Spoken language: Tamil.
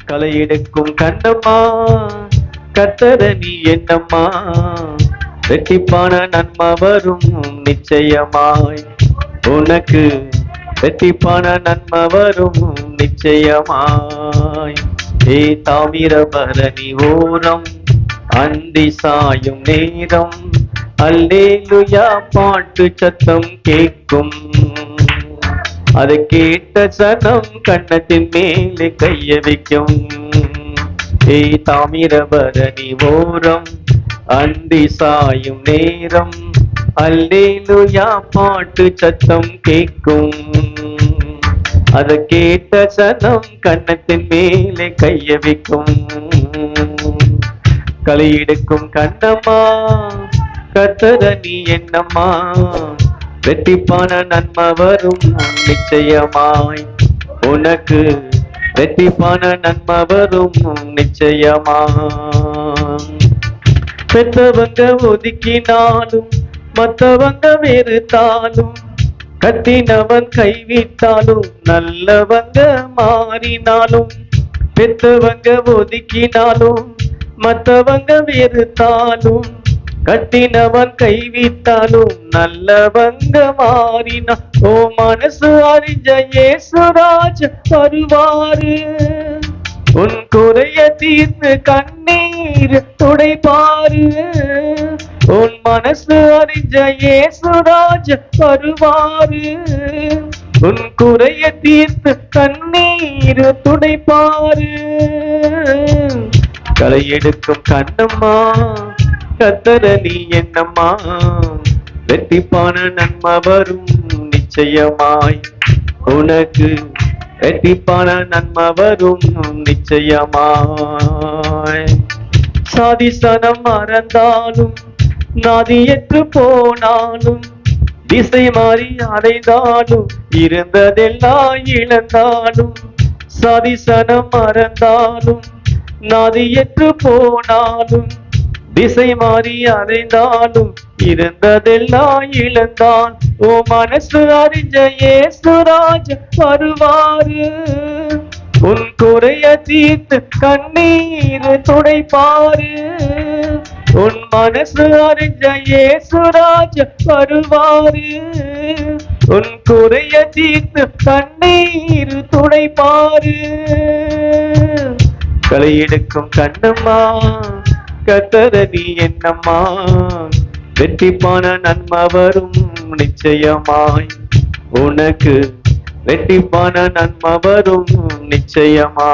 களை எடுக்கும் கண்ணம்மா கர்த்தர நீ என்னம்மா, ரெட்டிப்பான நன்மை வரும் நிச்சயமாய் உனக்கு, ரெட்டிப்பான நன்மை வரும் நிச்சயமாய். ஏ தாமிரபரணி ஓரம் அந்தி சாயும் நேரம் அல்லேலுயா பாட்டு சத்தம் கேட்கும். அதை கேட்ட சனம் கண்ணத்தின் மேலே கைய வைக்கும். ஏ தாமிரபரணி ஓரம் அந்தி சாயும் நேரம் அல்லேலுயா பாட்டு சத்தம் கேட்கும். அதை கேட்ட சனம் கண்ணத்தின் மேலே கைய வைக்கும். களை எடுக்கும் கண்ணம்மா கர்த்தர நீ என்னம்மா, ரெட்டிப்பான நன்மை வரும் நிச்சயமாய் உனக்கு, ரெட்டிப்பான நன்மை வரும் நிச்சயமாய். பெற்றவங்க ஒதுக்கினாலும் மற்றவங்க வெறுத்தாலும், கத்தினவன் கைவிட்டாலும் நல்லவங்க மாறினாலும், பெற்றவங்க ஒதுக்கினாலும் மற்றவங்க வெறுத்தாலும், கட்டினவன் கைவிட்டாலும் நல்லவங்க மாறினா, ஓ மனசு அறிஞ்ச இயேசுராஜ் வருவாரு, உன் குறைய தீர்த்து கண்ணீர் துடைப்பாரு. உன் மனசு அறிஞ்ச இயேசுராஜ் வருவாரு, உன் குறைய தீர்த்து கண்ணீர் துடைப்பாரு. களை எடுக்கும் கண்ணம்மா கர்த்தர நீ என்னம்மா, ரெட்டிப்பான நன்மை வரும் நிச்சயமாய் உனக்கு, ரெட்டிப்பான நன்மை வரும் நிச்சயமாய். சாதிசனம் மறந்தாலும் நாதியற்று போனாலும், திசை மாறி அடைந்தாலும் இருந்ததெல்லாம் இழந்தாலும், சாதிசனம் மறந்தாலும் நாதியற்று போனாலும், திசை மாறி அடைந்தாலும் இருந்ததெல்லாம் இழந்தான். ஓ மனசு அறிஞ்ச இயேசுராஜ் வருவாரு, உன் குறைய தீர்த்து கண்ணீர் துடைப்பாரு. உன் மனசு அறிஞ்ச இயேசுராஜ் வருவாரு, உன் குறைய தீர்த்து கண்ணீர் துடைப்பாரு. களை எடுக்கும் கண்ணம்மா கர்த்தர நீ என்னம்மா, ரெட்டிப்பான நன்மை வரும் நிச்சயமாய் உனக்கு, ரெட்டிப்பான நன்மை வரும் நிச்சயமா.